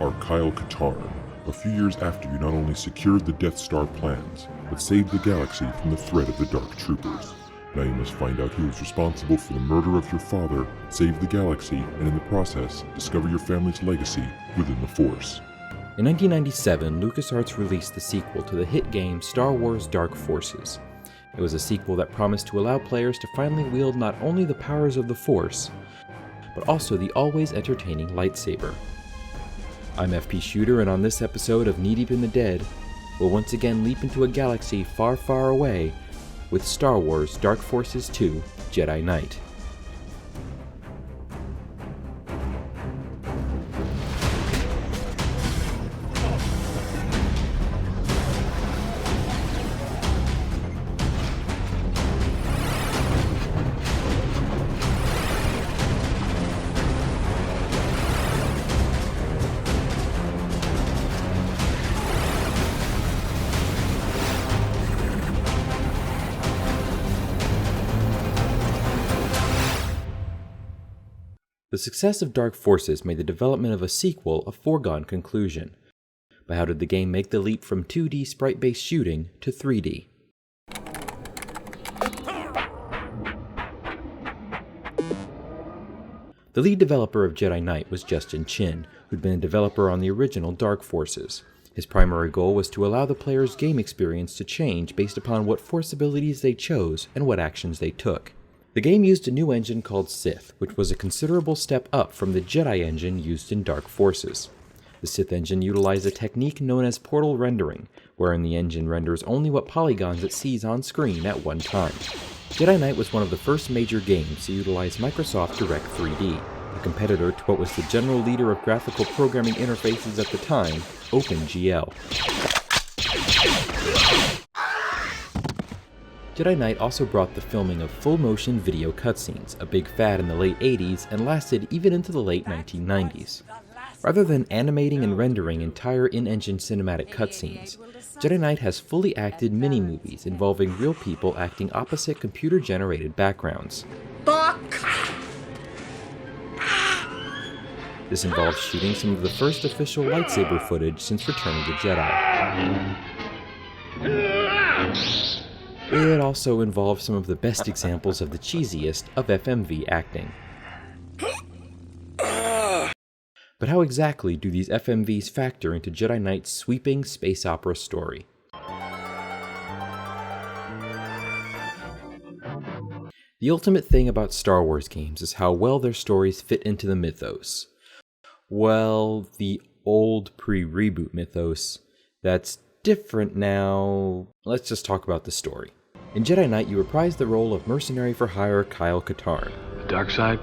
are Kyle Katarn, a few years after you not only secured the Death Star plans, but saved the galaxy from the threat of the Dark Troopers. Now you must find out who is responsible for the murder of your father, save the galaxy, and in the process, discover your family's legacy within the Force. In 1997, LucasArts released the sequel to the hit game Star Wars Dark Forces. It was a sequel that promised to allow players to finally wield not only the powers of the Force, but also the always entertaining lightsaber. I'm FP Shooter, and on this episode of Knee Deep in the Dead, we'll once again leap into a galaxy far, far away with Star Wars Dark Forces 2 Jedi Knight. The success of Dark Forces made the development of a sequel a foregone conclusion. But how did the game make the leap from 2D sprite-based shooting to 3D? The lead developer of Jedi Knight was Justin Chin, who'd been a developer on the original Dark Forces. His primary goal was to allow the player's game experience to change based upon what Force abilities they chose and what actions they took. The game used a new engine called Sith, which was a considerable step up from the Jedi engine used in Dark Forces. The Sith engine utilized a technique known as portal rendering, wherein the engine renders only what polygons it sees on screen at one time. Jedi Knight was one of the first major games to utilize Microsoft Direct 3D, a competitor to what was the general leader of graphical programming interfaces at the time, OpenGL. Jedi Knight also brought the filming of full-motion video cutscenes, a big fad in the late 80s and lasted even into the late 1990s. Rather than animating and rendering entire in-engine cinematic cutscenes, Jedi Knight has fully acted mini-movies involving real people acting opposite computer-generated backgrounds. This involves shooting some of the first official lightsaber footage since Return of the Jedi. It also involves some of the best examples of the cheesiest of FMV acting. But how exactly do these FMVs factor into Jedi Knight's sweeping space opera story? The ultimate thing about Star Wars games is how well their stories fit into the mythos. Well, the old pre-reboot mythos that's different now. Let's just talk about the story. In Jedi Knight, you reprise the role of mercenary for hire Kyle Katarn. The dark side?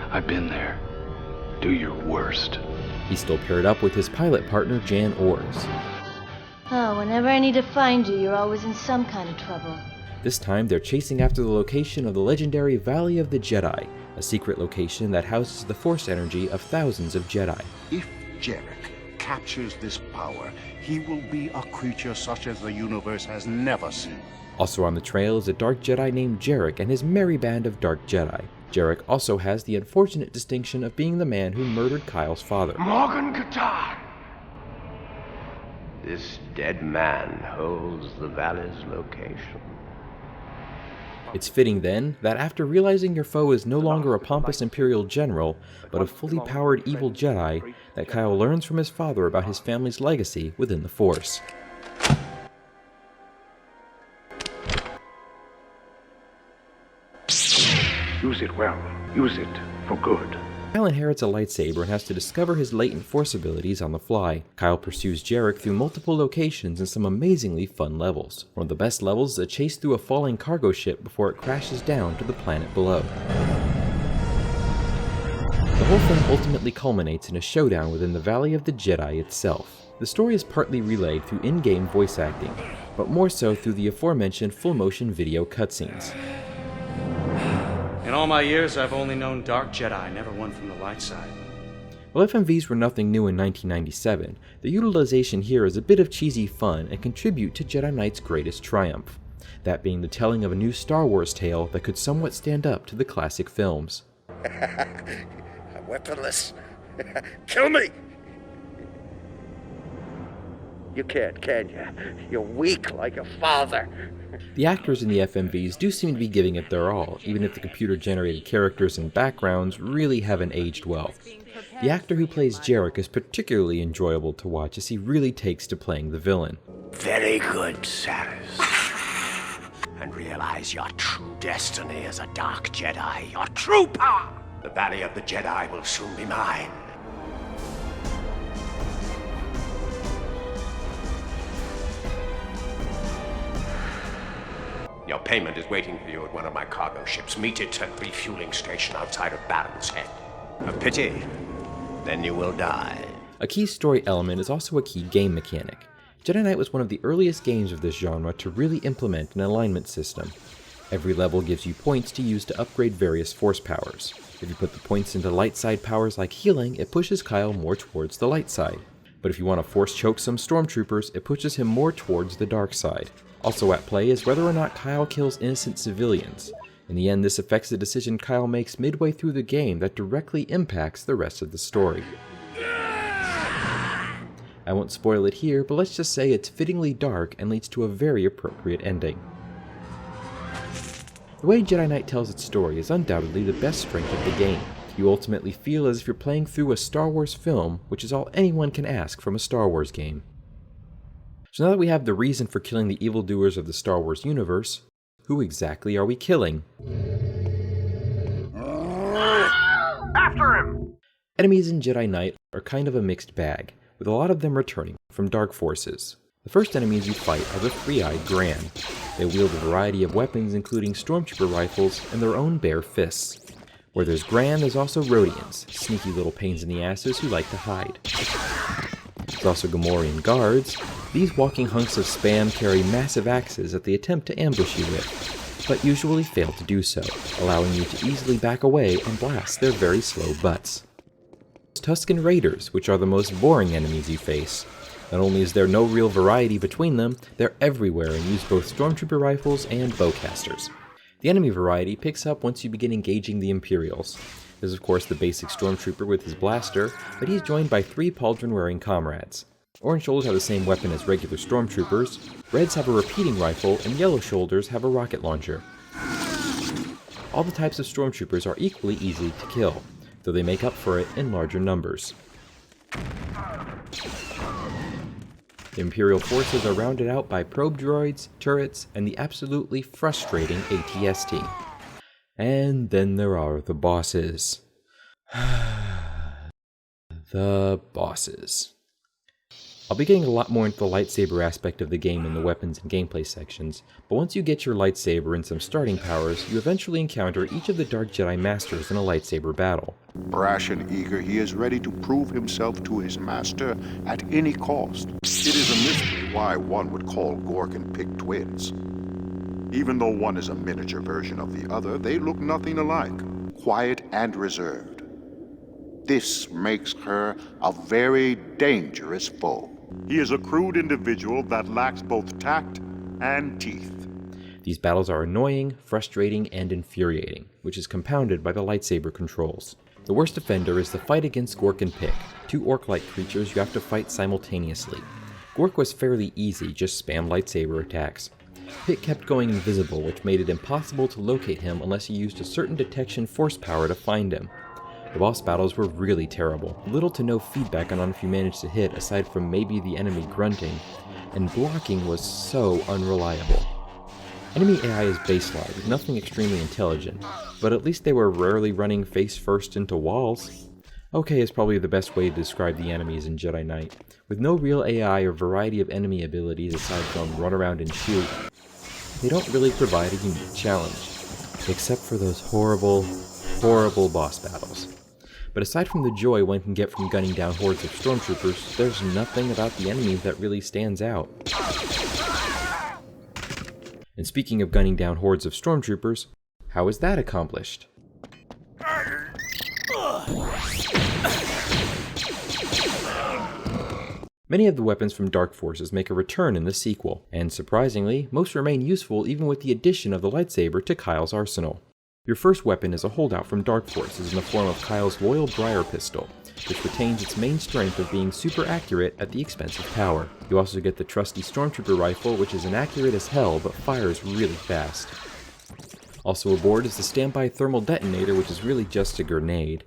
I've been there. Do your worst. He's still paired up with his pilot partner Jan Ors. Oh, whenever I need to find you, you're always in some kind of trouble. This time, they're chasing after the location of the legendary Valley of the Jedi, a secret location that houses the Force energy of thousands of Jedi. If Jarek captures this power, he will be a creature such as the universe has never seen. Also on the trail is a Dark Jedi named Jarek and his merry band of Dark Jedi. Jarek also has the unfortunate distinction of being the man who murdered Kyle's father. Morgan Katar! This dead man holds the valley's location. It's fitting then that after realizing your foe is no longer a pompous Imperial general, but a fully powered evil Jedi, that Kyle learns from his father about his family's legacy within the Force. Use it well. Use it for good. Kyle inherits a lightsaber and has to discover his latent Force abilities on the fly. Kyle pursues Jarek through multiple locations and some amazingly fun levels. One of the best levels is a chase through a falling cargo ship before it crashes down to the planet below. The whole thing ultimately culminates in a showdown within the Valley of the Jedi itself. The story is partly relayed through in-game voice acting, but more so through the aforementioned full-motion video cutscenes. In all my years, I've only known Dark Jedi, never one from the light side. While FMVs were nothing new in 1997, the utilization here is a bit of cheesy fun and contribute to Jedi Knight's greatest triumph, that being the telling of a new Star Wars tale that could somewhat stand up to the classic films. Weaponless. Kill me! You can't, can you? You're weak like a father. The actors in the FMVs do seem to be giving it their all, even if the computer-generated characters and backgrounds really haven't aged well. The actor who plays Jarek is particularly enjoyable to watch as he really takes to playing the villain. Very good, Saris. And realize your true destiny as a Dark Jedi, your true power. The Valley of the Jedi will soon be mine. Your payment is waiting for you at one of my cargo ships. Meet it at the refueling station outside of Baron's Head. A pity. Then you will die. A key story element is also a key game mechanic. Jedi Knight was one of the earliest games of this genre to really implement an alignment system. Every level gives you points to use to upgrade various force powers. If you put the points into light side powers like healing, it pushes Kyle more towards the light side. But if you want to force choke some stormtroopers, it pushes him more towards the dark side. Also at play is whether or not Kyle kills innocent civilians. In the end, this affects the decision Kyle makes midway through the game that directly impacts the rest of the story. I won't spoil it here, but let's just say it's fittingly dark and leads to a very appropriate ending. The way Jedi Knight tells its story is undoubtedly the best strength of the game. You ultimately feel as if you're playing through a Star Wars film, which is all anyone can ask from a Star Wars game. So now that we have the reason for killing the evildoers of the Star Wars universe, who exactly are we killing? After him! Enemies in Jedi Knight are kind of a mixed bag, with a lot of them returning from Dark Forces. The first enemies you fight are the three-eyed Gran. They wield a variety of weapons including stormtrooper rifles and their own bare fists. Where there's Gran, there's also Rodians, sneaky little pains in the asses who like to hide. There's also Gamorrean guards. These walking hunks of spam carry massive axes that they attempt to ambush you with, but usually fail to do so, allowing you to easily back away and blast their very slow butts. Tusken Raiders, which are the most boring enemies you face. Not only is there no real variety between them, they're everywhere and use both stormtrooper rifles and bowcasters. The enemy variety picks up once you begin engaging the Imperials. There's of course the basic stormtrooper with his blaster, but he's joined by 3 pauldron-wearing comrades. Orange Shoulders have the same weapon as regular stormtroopers, Reds have a repeating rifle, and Yellow Shoulders have a rocket launcher. All the types of stormtroopers are equally easy to kill, though they make up for it in larger numbers. The Imperial forces are rounded out by probe droids, turrets, and the absolutely frustrating ATST. And then there are the bosses. The bosses. I'll be getting a lot more into the lightsaber aspect of the game in the weapons and gameplay sections, but once you get your lightsaber and some starting powers, you eventually encounter each of the Dark Jedi Masters in a lightsaber battle. Brash and eager, he is ready to prove himself to his master at any cost. It is a mystery why one would call Gork and Pig twins. Even though one is a miniature version of the other, they look nothing alike, quiet and reserved. This makes her a very dangerous foe. He is a crude individual that lacks both tact and teeth. These battles are annoying, frustrating, and infuriating, which is compounded by the lightsaber controls. The worst offender is the fight against Gork and Pick, 2 orc-like creatures you have to fight simultaneously. Gork was fairly easy, just spam lightsaber attacks. Pick kept going invisible, which made it impossible to locate him unless you used a certain detection force power to find him. The boss battles were really terrible, little to no feedback on if you managed to hit aside from maybe the enemy grunting, and blocking was so unreliable. Enemy AI is baseline, nothing extremely intelligent, but at least they were rarely running face first into walls. Okay is probably the best way to describe the enemies in Jedi Knight. With no real AI or variety of enemy abilities aside from run around and shoot, they don't really provide a unique challenge, except for those horrible boss battles. But aside from the joy one can get from gunning down hordes of stormtroopers, there's nothing about the enemies that really stands out. And speaking of gunning down hordes of stormtroopers, how is that accomplished? Many of the weapons from Dark Forces make a return in the sequel, and surprisingly, most remain useful even with the addition of the lightsaber to Kyle's arsenal. Your first weapon is a holdout from Dark Forces in the form of Kyle's loyal Briar pistol, which retains its main strength of being super accurate at the expense of power. You also get the trusty Stormtrooper rifle, which is inaccurate as hell but fires really fast. Also aboard is the standby thermal detonator, which is really just a grenade.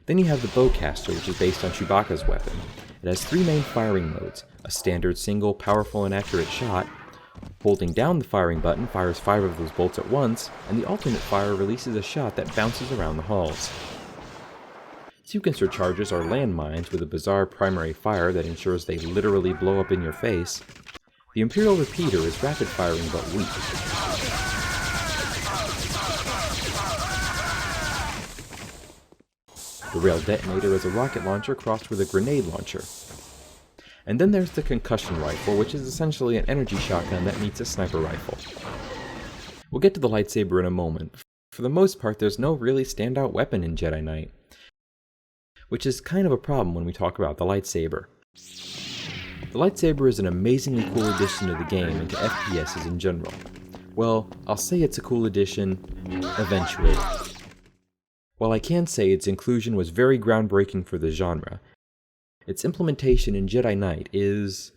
Then you have the bowcaster, which is based on Chewbacca's weapon. It has 3 main firing modes: a standard single, powerful and accurate shot. Holding down the firing button fires 5 of those bolts at once, and the alternate fire releases a shot that bounces around the halls. Sequencer charges are landmines with a bizarre primary fire that ensures they literally blow up in your face. The Imperial Repeater is rapid firing but weak. The Rail Detonator is a rocket launcher crossed with a grenade launcher. And then there's the Concussion Rifle, which is essentially an energy shotgun that meets a sniper rifle. We'll get to the lightsaber in a moment. For the most part, there's no really standout weapon in Jedi Knight, which is kind of a problem when we talk about the lightsaber. The lightsaber is an amazingly cool addition to the game and to FPSs in general. Well, I'll say it's a cool addition eventually. While I can say its inclusion was very groundbreaking for the genre, its implementation in Jedi Knight is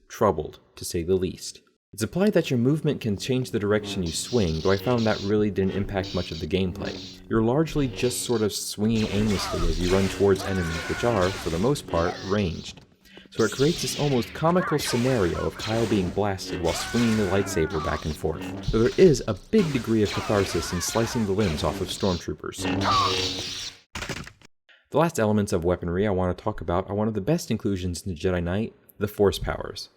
troubled, to say the least. It's implied that your movement can change the direction you swing, though I found that really didn't impact much of the gameplay. You're largely just sort of swinging aimlessly as you run towards enemies, which are, for the most part, ranged. So it creates this almost comical scenario of Kyle being blasted while swinging the lightsaber back and forth. So there is a big degree of catharsis in slicing the limbs off of stormtroopers. The last elements of weaponry I want to talk about are one of the best inclusions in Jedi Knight, the Force Powers.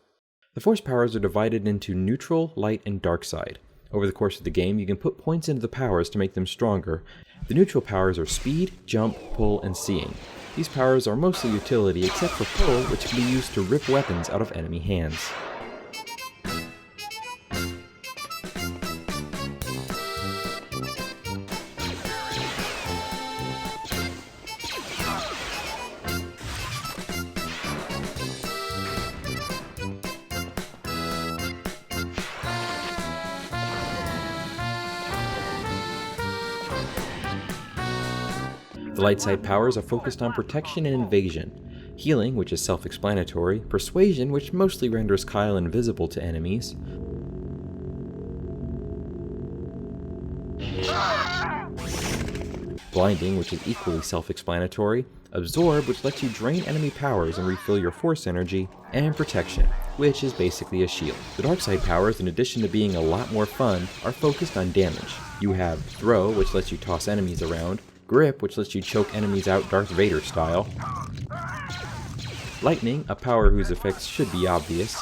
The Force Powers are divided into neutral, light, and dark side. Over the course of the game, you can put points into the powers to make them stronger. The neutral powers are speed, jump, pull, and seeing. These powers are mostly utility, except for pull, which can be used to rip weapons out of enemy hands. The light side powers are focused on protection and invasion, healing, which is self-explanatory, persuasion, which mostly renders Kyle invisible to enemies, blinding, which is equally self-explanatory, absorb, which lets you drain enemy powers and refill your force energy, and protection, which is basically a shield. The dark side powers, in addition to being a lot more fun, are focused on damage. You have throw, which lets you toss enemies around, grip, which lets you choke enemies out Darth Vader style, lightning, a power whose effects should be obvious,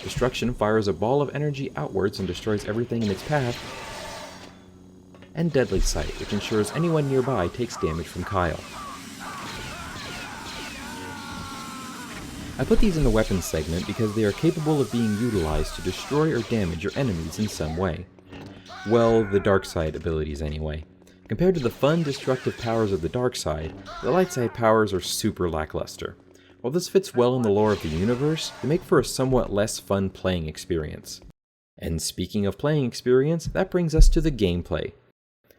destruction fires a ball of energy outwards and destroys everything in its path, and deadly sight, which ensures anyone nearby takes damage from Kyle. I put these in the weapons segment because they are capable of being utilized to destroy or damage your enemies in some way. Well, the dark side abilities anyway. Compared to the fun, destructive powers of the dark side, the light side powers are super lackluster. While this fits well in the lore of the universe, they make for a somewhat less fun playing experience. And speaking of playing experience, that brings us to the gameplay.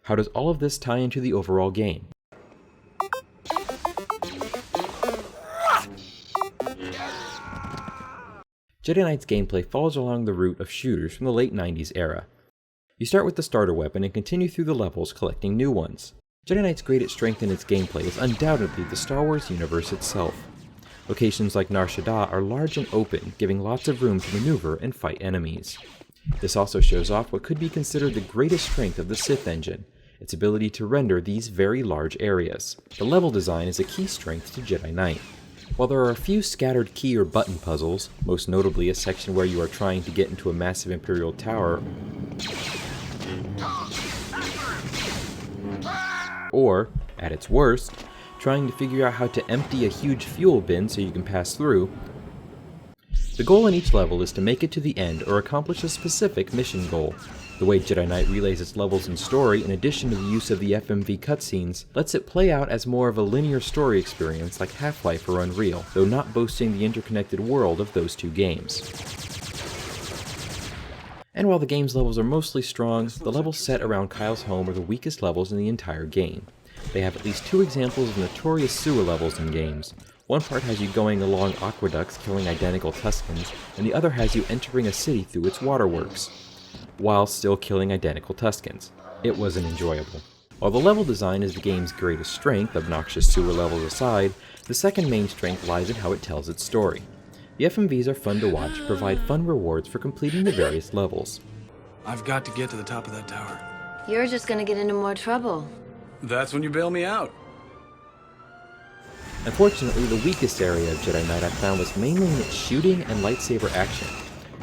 How does all of this tie into the overall game? Jedi Knight's gameplay follows along the route of shooters from the late 90s era. You start with the starter weapon and continue through the levels collecting new ones. Jedi Knight's greatest strength in its gameplay is undoubtedly the Star Wars universe itself. Locations like Nar Shaddaa are large and open, giving lots of room to maneuver and fight enemies. This also shows off what could be considered the greatest strength of the Sith engine, its ability to render these very large areas. The level design is a key strength to Jedi Knight. While there are a few scattered key or button puzzles, most notably a section where you are trying to get into a massive Imperial tower, or, at its worst, trying to figure out how to empty a huge fuel bin so you can pass through, the goal in each level is to make it to the end or accomplish a specific mission goal. The way Jedi Knight relays its levels and story, in addition to the use of the FMV cutscenes, lets it play out as more of a linear story experience like Half-Life or Unreal, though not boasting the interconnected world of those two games. And while the game's levels are mostly strong, the levels set around Kyle's home are the weakest levels in the entire game. They have at least 2 examples of notorious sewer levels in games. One part has you going along aqueducts killing identical Tuscans, and the other has you entering a city through its waterworks, while still killing identical Tuscans. It wasn't enjoyable. While the level design is the game's greatest strength, obnoxious sewer levels aside, the second main strength lies in how it tells its story. The FMVs are fun to watch and provide fun rewards for completing the various levels. I've got to get to the top of that tower. You're just gonna get into more trouble. That's when you bail me out. Unfortunately, the weakest area of Jedi Knight I found was mainly in its shooting and lightsaber action.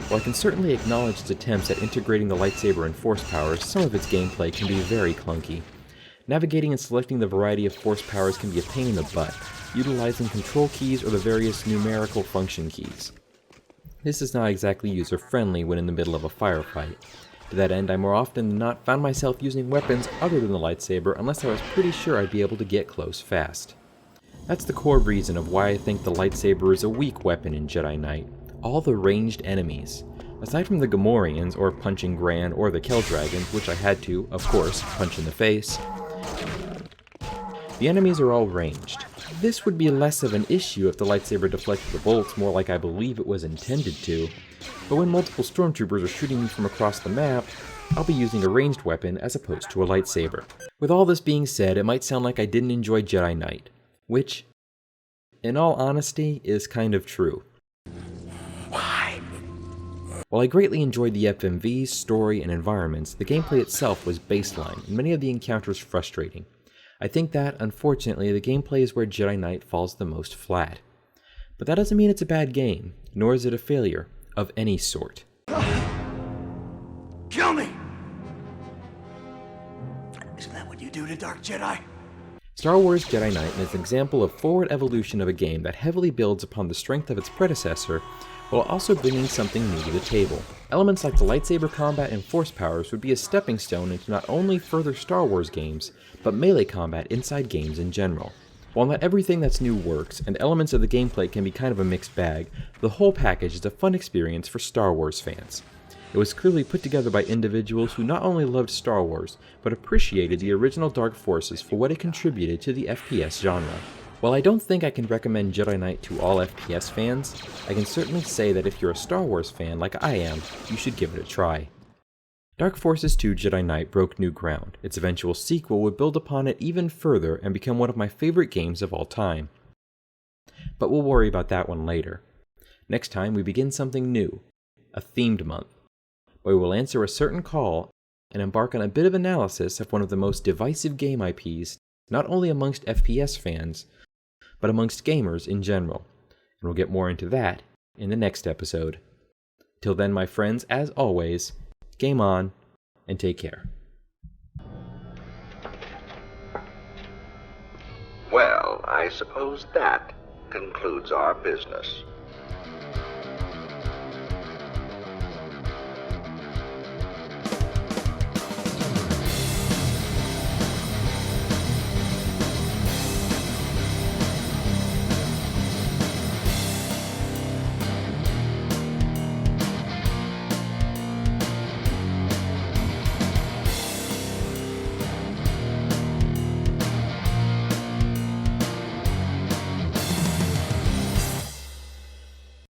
While I can certainly acknowledge its attempts at integrating the lightsaber and force powers, some of its gameplay can be very clunky. Navigating and selecting the variety of force powers can be a pain in the butt, utilizing control keys or the various numerical function keys. This is not exactly user-friendly when in the middle of a firefight. To that end, I more often than not found myself using weapons other than the lightsaber unless I was pretty sure I'd be able to get close fast. That's the core reason of why I think the lightsaber is a weak weapon in Jedi Knight. All the ranged enemies. Aside from the Gamorreans, or Punching Gran, or the Kell Dragons, which I had to, of course, punch in the face, the enemies are all ranged. This would be less of an issue if the lightsaber deflected the bolts more like I believe it was intended to, but when multiple stormtroopers are shooting me from across the map, I'll be using a ranged weapon as opposed to a lightsaber. With all this being said, it might sound like I didn't enjoy Jedi Knight, which, in all honesty, is kind of true. Why? While I greatly enjoyed the FMVs, story, and environments, the gameplay itself was baseline, and many of the encounters frustrating. I think that, unfortunately, the gameplay is where Jedi Knight falls the most flat. But that doesn't mean it's a bad game, nor is it a failure of any sort. Kill me! Isn't that what you do to Dark Jedi? Star Wars Jedi Knight is an example of forward evolution of a game that heavily builds upon the strength of its predecessor, while also bringing something new to the table. Elements like the lightsaber combat and force powers would be a stepping stone into not only further Star Wars games, but melee combat inside games in general. While not everything that's new works, and elements of the gameplay can be kind of a mixed bag, the whole package is a fun experience for Star Wars fans. It was clearly put together by individuals who not only loved Star Wars, but appreciated the original Dark Forces for what it contributed to the FPS genre. While I don't think I can recommend Jedi Knight to all FPS fans, I can certainly say that if you're a Star Wars fan like I am, you should give it a try. Dark Forces 2 Jedi Knight broke new ground. Its eventual sequel would build upon it even further and become one of my favorite games of all time. But we'll worry about that one later. Next time we begin something new, a themed month, where we will answer a certain call and embark on a bit of analysis of one of the most divisive game IPs, not only amongst FPS fans, but amongst gamers in general. And we'll get more into that in the next episode. Till then, my friends, as always, game on, and take care. Well, I suppose that concludes our business.